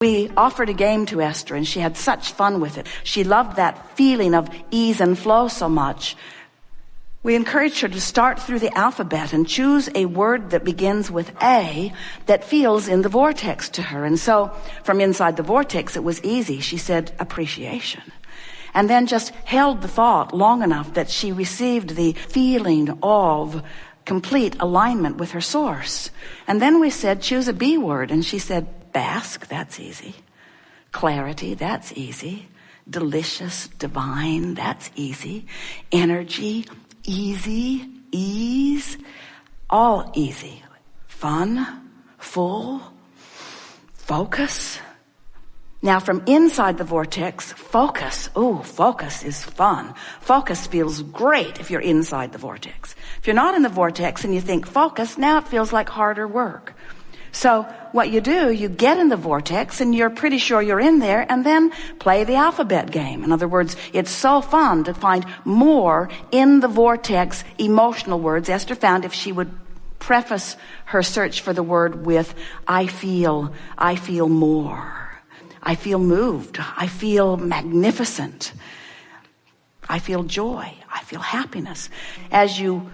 We offered a game to Esther, and she had such fun with it. She loved that feeling of ease and flow so much. We encouraged her to start through the alphabet and choose a word that begins with A that feels in the vortex to her. And so from inside the vortex, it was easy. She said appreciation. And then just held the thought long enough that she received the feeling of complete alignment with her source. And then we said, choose a B word. And she said, bask, that's easy. Clarity, that's easy. Delicious, divine, that's easy. Energy, easy, ease, all easy. Fun, full, focus. Now from inside the vortex, focus. Ooh, focus is fun. Focus feels great if you're inside the vortex. If you're not in the vortex and you think focus, now it feels like harder work. So what you do, you get in the vortex and you're pretty sure you're in there, and then play the alphabet game. In other words, it's so fun to find more in the vortex emotional words. Esther found if she would preface her search for the word with, I feel more. I feel moved. I feel magnificent. I feel joy. I feel happiness. As you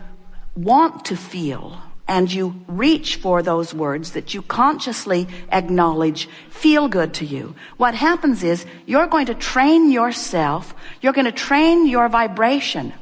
want to feel and you reach for those words that you consciously acknowledge feel good to you, what happens is you're going to train yourself, you're going to train your vibration.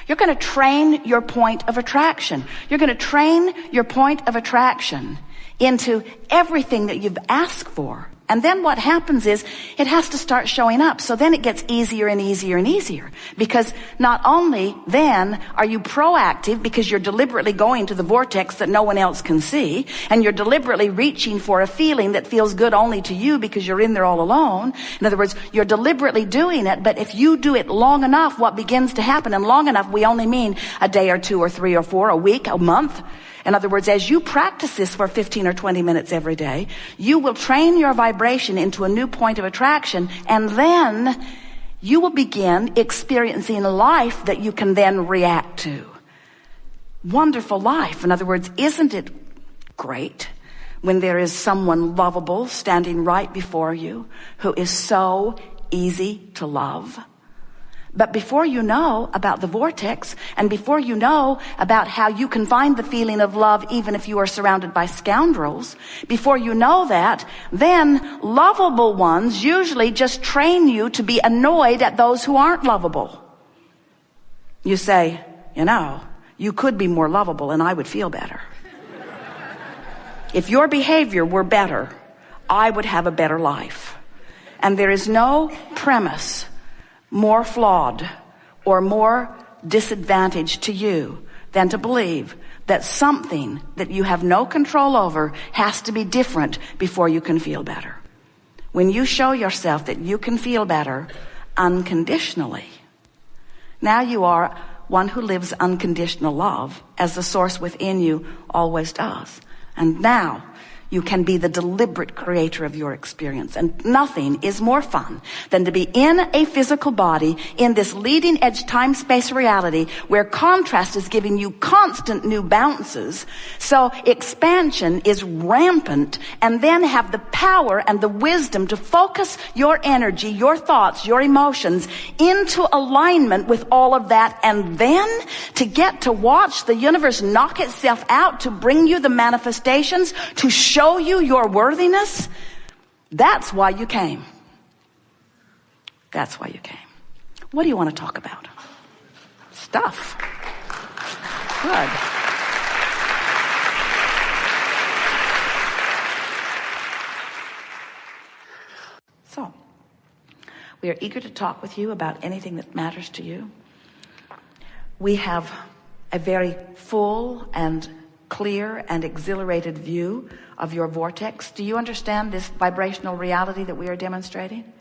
You're going to train your point of attraction. You're going to train your point of attraction into everything that you've asked for. And then what happens is it has to start showing up. So then it gets easier and easier and easier. Because not only then are you proactive because you're deliberately going to the vortex that no one else can see, and you're deliberately reaching for a feeling that feels good only to you because you're in there all alone. In other words, you're deliberately doing it, but if you do it long enough, what begins to happen, and long enough, we only mean a day or two or three or four, a week, a month. In other words, as you practice this for 15 or 20 minutes every day, you will train your vibration into a new point of attraction, and then you will begin experiencing a life that you can then react to. Wonderful life. In other words, isn't it great when there is someone lovable standing right before you who is so easy to love? But before you know about the vortex, and before you know about how you can find the feeling of love even if you are surrounded by scoundrels, before you know that, then lovable ones usually just train you to be annoyed at those who aren't lovable. You say, you could be more lovable and I would feel better. If your behavior were better, I would have a better life. And there is no premise more flawed or more disadvantaged to you than to believe that something that you have no control over has to be different before you can feel better. When you show yourself that you can feel better unconditionally, now you are one who lives unconditional love as the source within you always does. And now you can be the deliberate creator of your experience. And nothing is more fun than to be in a physical body in this leading edge time-space reality where contrast is giving you constant new bounces. So expansion is rampant, and then have the power and the wisdom to focus your energy, your thoughts, your emotions into alignment with all of that. And then to get to watch the universe knock itself out to bring you the manifestations, to show you your worthiness. That's why you came. That's why you came. What do you want to talk about? Stuff. Good. So, we are eager to talk with you about anything that matters to you. We have a very full and clear and exhilarated view of your vortex. Do you understand this vibrational reality that we are demonstrating?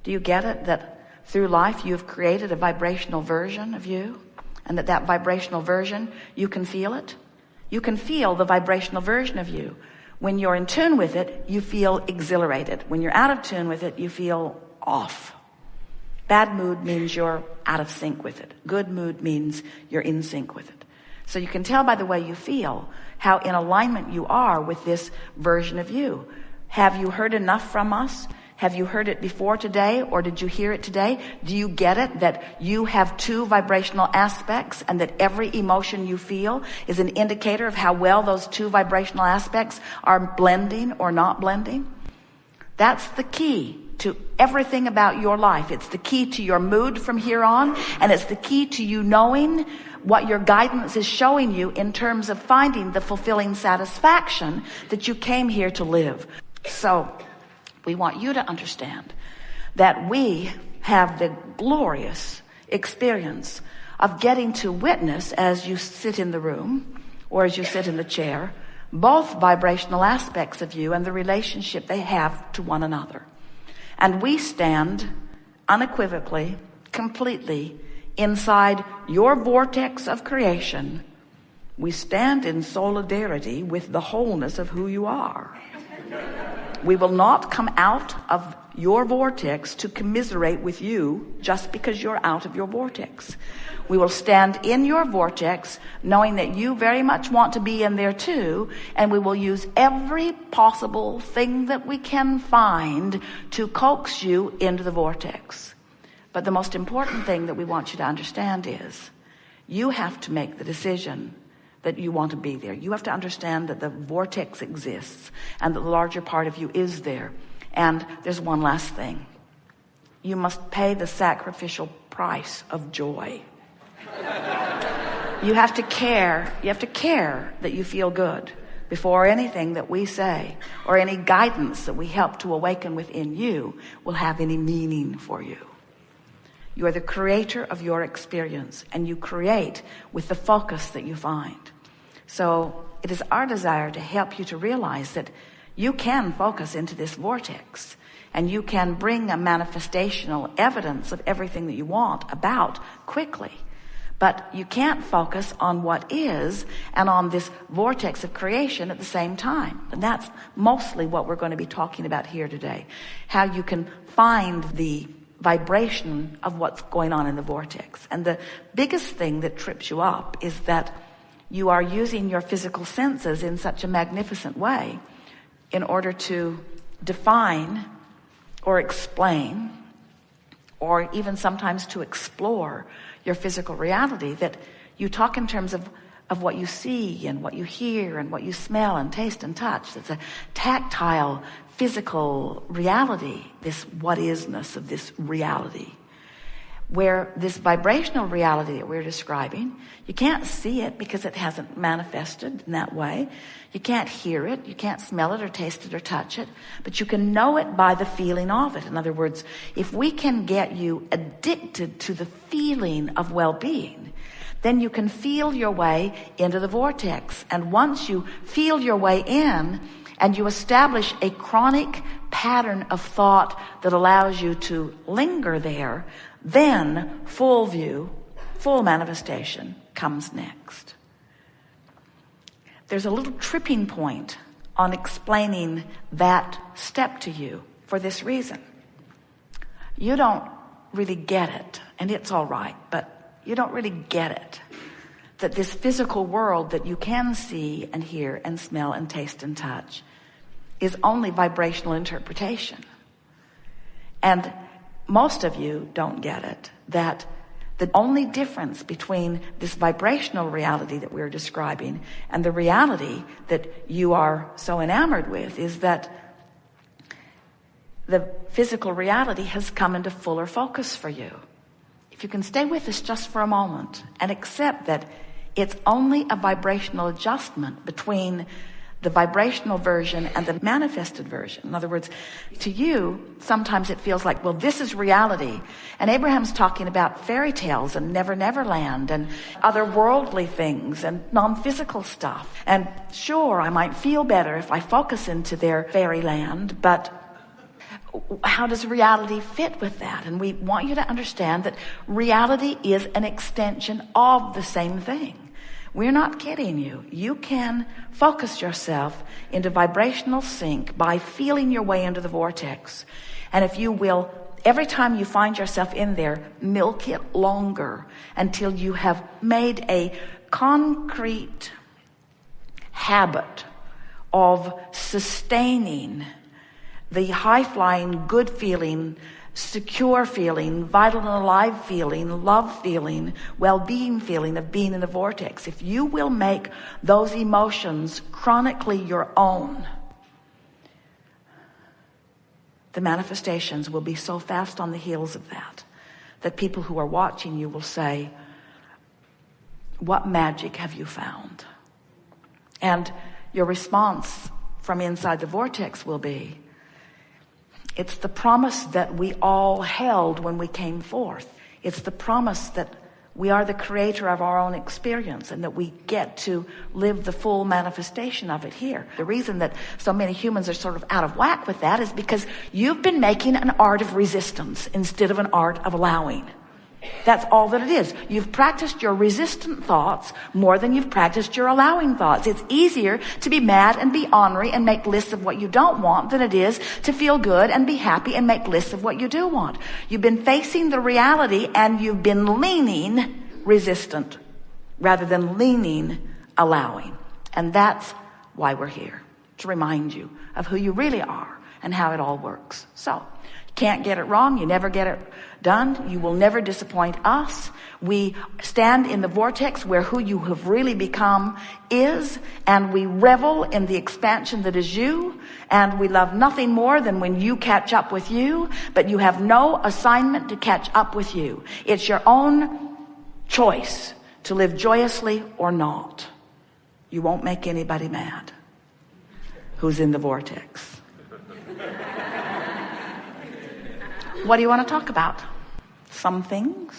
Do you get it, that through life you've created a vibrational version of you, and that vibrational version, you can feel it? You can feel the vibrational version of you. When you're in tune with it, you feel exhilarated. When you're out of tune with it, you feel off. Bad mood means you're out of sync with it. Good mood means you're in sync with it. So you can tell by the way you feel how in alignment you are with this version of you. Have you heard enough from us? Have you heard it before today, or did you hear it today? Do you get it that you have two vibrational aspects, and that every emotion you feel is an indicator of how well those two vibrational aspects are blending or not blending? That's the key to everything about your life. It's the key to your mood from here on, and it's the key to you knowing what your guidance is showing you in terms of finding the fulfilling satisfaction that you came here to live. So we want you to understand that we have the glorious experience of getting to witness, as you sit in the room or as you sit in the chair, both vibrational aspects of you and the relationship they have to one another. And we stand unequivocally, completely inside your vortex of creation. We stand in solidarity with the wholeness of who you are. We will not come out of your vortex to commiserate with you just because you're out of your vortex. We will stand in your vortex knowing that you very much want to be in there too, and we will use every possible thing that we can find to coax you into the vortex. But the most important thing that we want you to understand is you have to make the decision that you want to be there. You have to understand that the vortex exists and that the larger part of you is there. And there's one last thing. You must pay the sacrificial price of joy. You have to care. You have to care that you feel good before anything that we say or any guidance that we help to awaken within you will have any meaning for you. You are the creator of your experience, and you create with the focus that you find. So it is our desire to help you to realize that you can focus into this vortex, and you can bring a manifestational evidence of everything that you want about quickly. But you can't focus on what is and on this vortex of creation at the same time. And that's mostly what we're going to be talking about here today. How you can find the vibration of what's going on in the vortex. And the biggest thing that trips you up is that you are using your physical senses in such a magnificent way in order to define or explain, or even sometimes to explore your physical reality, that you talk in terms of what you see and what you hear and what you smell and taste and touch. It's a tactile, physical reality, this what-isness of this reality. Where this vibrational reality that we're describing, you can't see it because it hasn't manifested in that way. You can't hear it, you can't smell it or taste it or touch it, but you can know it by the feeling of it. In other words, if we can get you addicted to the feeling of well-being, then you can feel your way into the vortex. And once you feel your way in, and you establish a chronic pattern of thought that allows you to linger there, then full view, full manifestation comes next. There's a little tripping point on explaining that step to you for this reason. You don't really get it, and it's all right, but you don't really get it. That this physical world that you can see and hear and smell and taste and touch is only vibrational interpretation. And most of you don't get it, that the only difference between this vibrational reality that we're describing and the reality that you are so enamored with is that the physical reality has come into fuller focus for you. If you can stay with us just for a moment and accept that it's only a vibrational adjustment between the vibrational version and the manifested version. In other words, to you, sometimes it feels like, well, this is reality. And Abraham's talking about fairy tales and Never Never Land and other worldly things and non-physical stuff. And sure, I might feel better if I focus into their fairyland, but how does reality fit with that? And we want you to understand that reality is an extension of the same thing. We're not kidding you. You can focus yourself into vibrational sync by feeling your way into the vortex. And if you will, every time you find yourself in there, milk it longer until you have made a concrete habit of sustaining the high-flying, good feeling, secure feeling, vital and alive feeling, love feeling, well-being feeling of being in the vortex. If you will make those emotions chronically your own, the manifestations will be so fast on the heels of that people who are watching you will say, what magic have you found? And your response from inside the vortex will be, it's the promise that we all held when we came forth. It's the promise that we are the creator of our own experience and that we get to live the full manifestation of it here. The reason that so many humans are sort of out of whack with that is because you've been making an art of resistance instead of an art of allowing. That's all that it is. You've practiced your resistant thoughts more than you've practiced your allowing thoughts. It's easier to be mad and be ornery and make lists of what you don't want than it is to feel good and be happy and make lists of what you do want. You've been facing the reality and you've been leaning resistant rather than leaning allowing. And that's why we're here, to remind you of who you really are and how it all works. So, you can't get it wrong. You never get it done. You will never disappoint us. We stand in the vortex where who you have really become is, and we revel in the expansion that is you, and we love nothing more than when you catch up with you, but you have no assignment to catch up with you. It's your own choice to live joyously or not. You won't make anybody mad who's in the vortex. What do you want to talk about? Some things.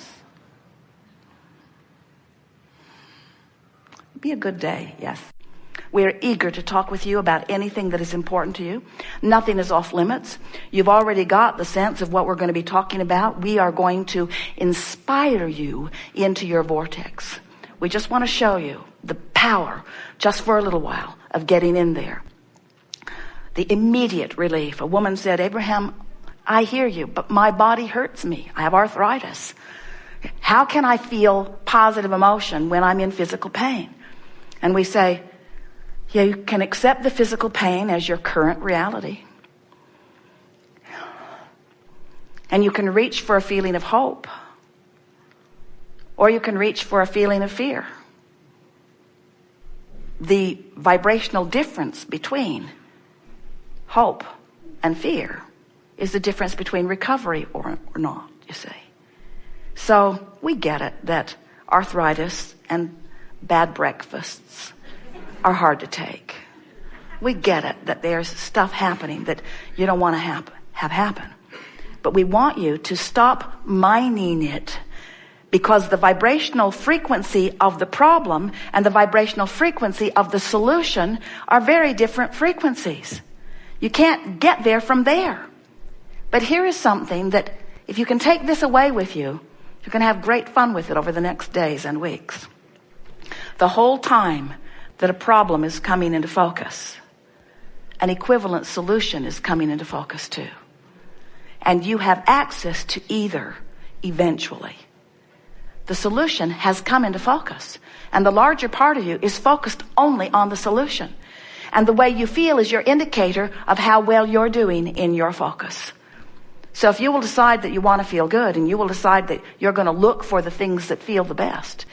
Be a good day, yes. We're eager to talk with you about anything that is important to you. Nothing is off limits. You've already got the sense of what we're going to be talking about. We are going to inspire you into your vortex. We just want to show you the power, just for a little while, of getting in there. The immediate relief. A woman said, Abraham, I hear you, but my body hurts me. I have arthritis. How can I feel positive emotion when I'm in physical pain? And we say, yeah, you can accept the physical pain as your current reality. And you can reach for a feeling of hope. Or you can reach for a feeling of fear. The vibrational difference between hope and fear is the difference between recovery or not, you see. So we get it that arthritis and bad breakfasts are hard to take. We get it that there's stuff happening that you don't want to have happen. But we want you to stop mining it, because the vibrational frequency of the problem and the vibrational frequency of the solution are very different frequencies. You can't get there from there. But here is something that if you can take this away with you, you can have great fun with it over the next days and weeks. The whole time that a problem is coming into focus, an equivalent solution is coming into focus too. And you have access to either eventually. The solution has come into focus, and the larger part of you is focused only on the solution. And the way you feel is your indicator of how well you're doing in your focus. So if you will decide that you want to feel good, and you will decide that you're going to look for the things that feel the best,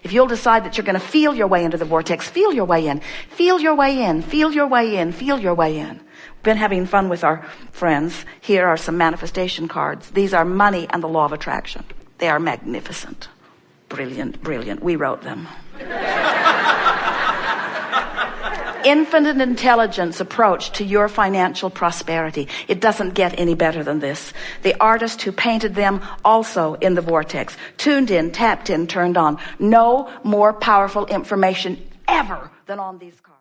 if you'll decide that you're going to feel your way into the vortex, feel your way in, feel your way in, feel your way in, feel your way in. We've been having fun with our friends. Here are some manifestation cards. These are money and the law of attraction. They are magnificent. Brilliant, brilliant. We wrote them. Infinite intelligence approach to your financial prosperity. It doesn't get any better than this. The artist who painted them also in the vortex. Tuned in, tapped in, turned on. No more powerful information ever than on these cards.